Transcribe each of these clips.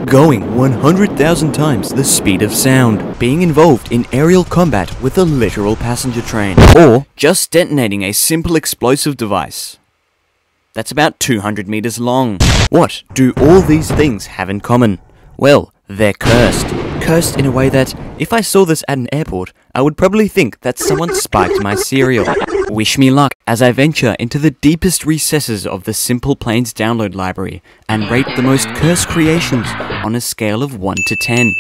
going 100,000 times the speed of sound, being involved in aerial combat with a literal passenger train, or just detonating a simple explosive device that's about 200 meters long. What do all these things have in common? Well, they're cursed. Cursed in a way that, if I saw this at an airport, I would probably think that someone spiked my cereal. Wish me luck as I venture into the deepest recesses of the Simple Planes download library and rate the most cursed creations on a scale of 1 to 10.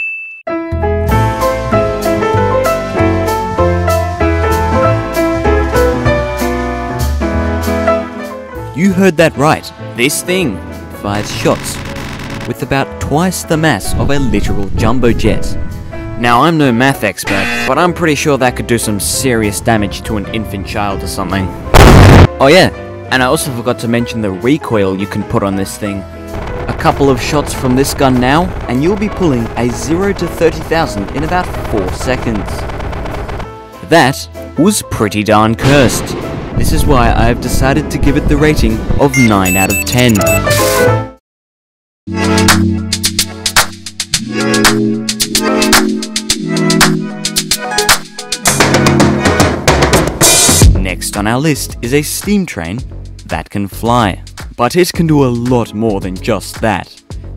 You heard that right. This thing fires shots with about twice the mass of a literal jumbo jet. Now, I'm no math expert, but I'm pretty sure that could do some serious damage to an infant child or something. Oh yeah, and I also forgot to mention the recoil you can put on this thing. A couple of shots from this gun now, and you'll be pulling a 0 to 30,000 in about 4 seconds. That was pretty darn cursed. This is why I have decided to give it the rating of 9 out of 10. Next on our list is a steam train that can fly. But it can do a lot more than just that.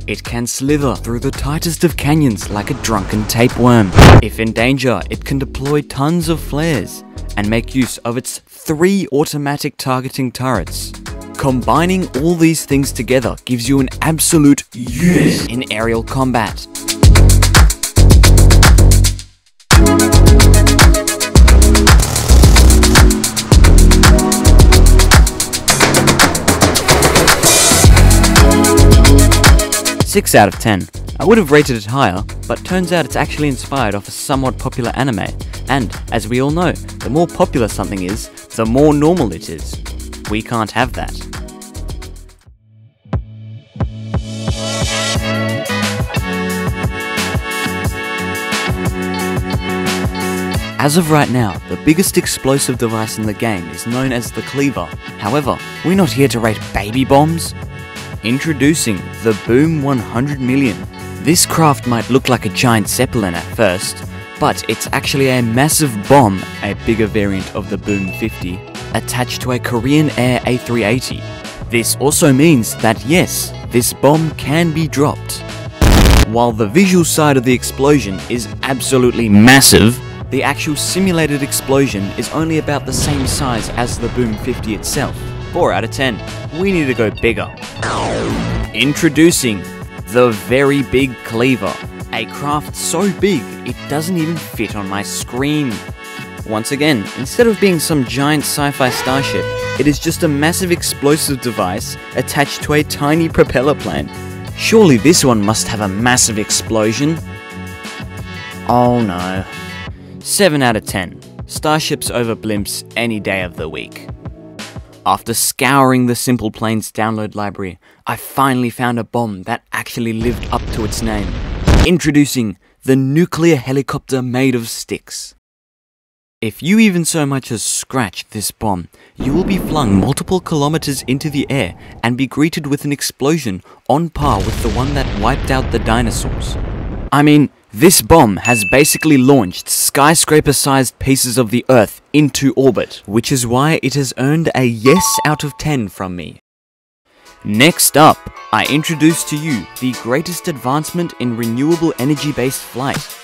It can slither through the tightest of canyons like a drunken tapeworm. If in danger, it can deploy tons of flares and make use of its 3 automatic targeting turrets. Combining all these things together gives you an absolute yes in aerial combat. Six out of 10. I would have rated it higher, but turns out it's actually inspired off a somewhat popular anime, and as we all know, the more popular something is, the more normal it is. We can't have that. As of right now, the biggest explosive device in the game is known as the Cleaver. However, we're not here to rate baby bombs. Introducing the Boom 100 Million. This craft might look like a giant Zeppelin at first, but it's actually a massive bomb, a bigger variant of the Boom 50, attached to a Korean Air A380. This also means that yes, this bomb can be dropped. While the visual side of the explosion is absolutely massive, the actual simulated explosion is only about the same size as the Boom 50 itself. 4 out of 10. We need to go bigger. Introducing the Very Big Cleaver. A craft so big, it doesn't even fit on my screen. Once again, instead of being some giant sci-fi starship, it is just a massive explosive device attached to a tiny propeller plane. Surely this one must have a massive explosion. Oh no. 7 out of 10. Starships over blimps any day of the week. After scouring the Simple Planes download library, I finally found a bomb that actually lived up to its name. Introducing the nuclear helicopter made of sticks. If you even so much as scratch this bomb, you will be flung multiple kilometers into the air and be greeted with an explosion on par with the one that wiped out the dinosaurs. I mean, this bomb has basically launched skyscraper-sized pieces of the Earth into orbit, which is why it has earned a yes out of 10 from me. Next up, I introduce to you the greatest advancement in renewable energy-based flight,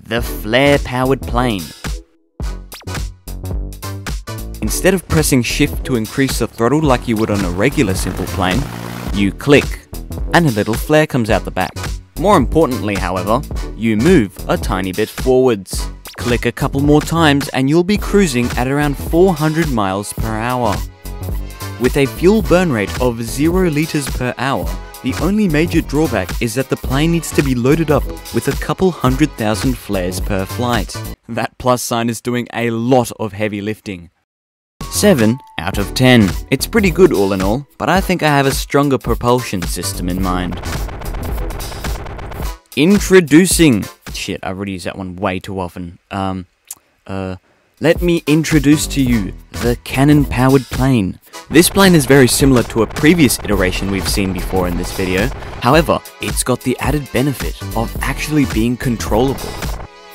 the flare-powered plane. Instead of pressing shift to increase the throttle like you would on a regular simple plane, you click, and a little flare comes out the back. More importantly, however, you move a tiny bit forwards. Click a couple more times and you'll be cruising at around 400 miles per hour. With a fuel burn rate of 0 liters per hour, the only major drawback is that the plane needs to be loaded up with a couple 100,000 flares per flight. That plus sign is doing a lot of heavy lifting. 7 out of 10. It's pretty good all in all, but I think I have a stronger propulsion system in mind. Introducing... Shit, I've already used that one way too often. The let me introduce to you the cannon-powered plane. This plane is very similar to a previous iteration we've seen before in this video. However, it's got the added benefit of actually being controllable.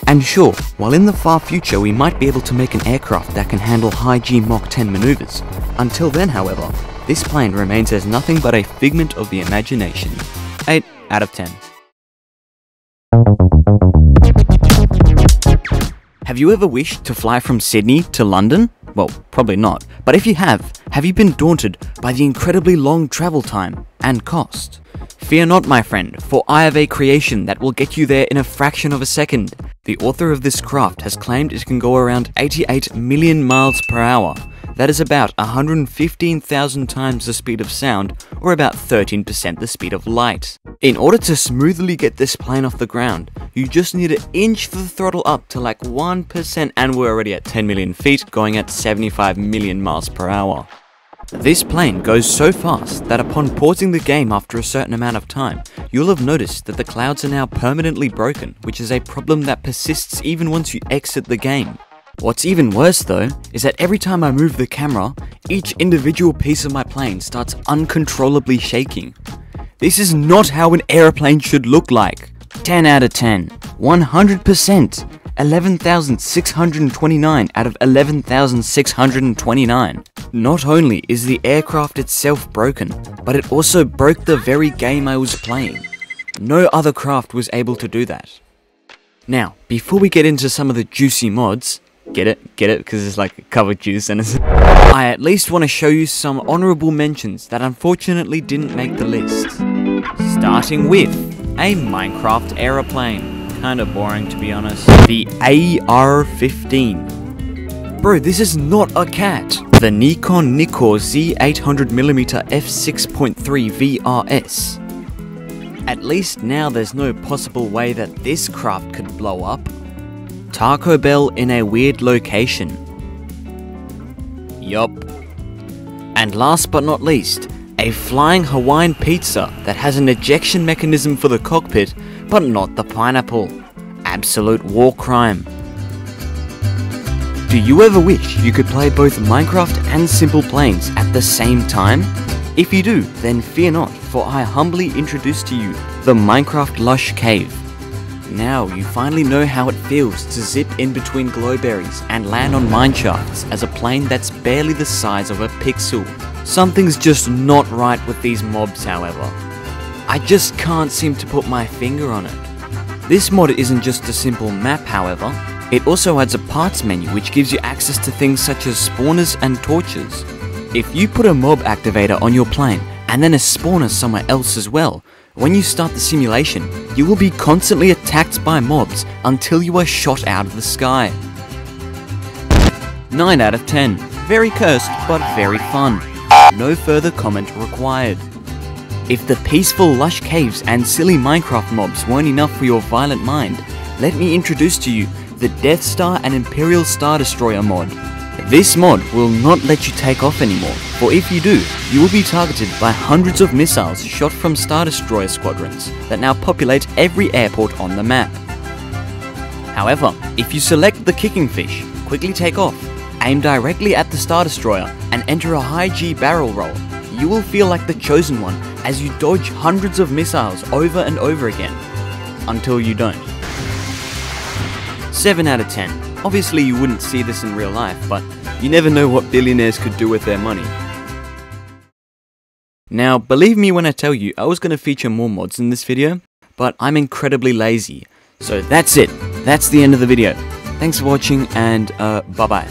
And sure, while in the far future we might be able to make an aircraft that can handle high G Mach 10 maneuvers, until then however, this plane remains as nothing but a figment of the imagination. 8 out of 10. Have you ever wished to fly from Sydney to London? Well, probably not, but if you have you been daunted by the incredibly long travel time and cost? Fear not, my friend, for I have a creation that will get you there in a fraction of a second. The author of this craft has claimed it can go around 88 million miles per hour. That is about 115,000 times the speed of sound, or about 13% the speed of light. In order to smoothly get this plane off the ground, you just need to inch the throttle up to like 1%, and we're already at 10 million feet, going at 75 million miles per hour. This plane goes so fast that upon pausing the game after a certain amount of time, you'll have noticed that the clouds are now permanently broken, which is a problem that persists even once you exit the game. What's even worse though, is that every time I move the camera, each individual piece of my plane starts uncontrollably shaking. This is not how an airplane should look like. 10 out of 10, 100%, 11,629 out of 11,629. Not only is the aircraft itself broken, but it also broke the very game I was playing. No other craft was able to do that. Now, before we get into some of the juicy mods, get it, because it's like covered juice and I at least want to show you some honorable mentions that unfortunately didn't make the list. Starting with a Minecraft aeroplane. Kinda boring to be honest. The AR-15. Bro, this is not a cat. The Nikon Nikkor Z800mm f6.3 VRS. At least now there's no possible way that this craft could blow up. Taco Bell in a weird location. Yup. And last but not least, a flying Hawaiian pizza that has an ejection mechanism for the cockpit, but not the pineapple. Absolute war crime. Do you ever wish you could play both Minecraft and Simple Planes at the same time? If you do, then fear not, for I humbly introduce to you the Minecraft Lush Cave. Now you finally know how it feels to zip in between glowberries and land on mineshafts as a plane that's barely the size of a pixel. Something's just not right with these mobs, however. I just can't seem to put my finger on it. This mod isn't just a simple map, however. It also adds a parts menu which gives you access to things such as spawners and torches. If you put a mob activator on your plane and then a spawner somewhere else as well, when you start the simulation, you will be constantly attacked by mobs until you are shot out of the sky. 9 out of 10. Very cursed, but very fun. No further comment required. If the peaceful lush caves and silly Minecraft mobs weren't enough for your violent mind, let me introduce to you the Death Star and Imperial Star Destroyer mod. This mod will not let you take off anymore, for if you do, you will be targeted by hundreds of missiles shot from Star Destroyer squadrons that now populate every airport on the map. However, if you select the Kicking Fish, quickly take off, aim directly at the Star Destroyer and enter a high G barrel roll, you will feel like the chosen one as you dodge hundreds of missiles over and over again, until you don't. 7 out of 10. Obviously you wouldn't see this in real life, but you never know what billionaires could do with their money. Now, believe me when I tell you I was going to feature more mods in this video, but I'm incredibly lazy. So that's it. That's the end of the video. Thanks for watching and bye bye.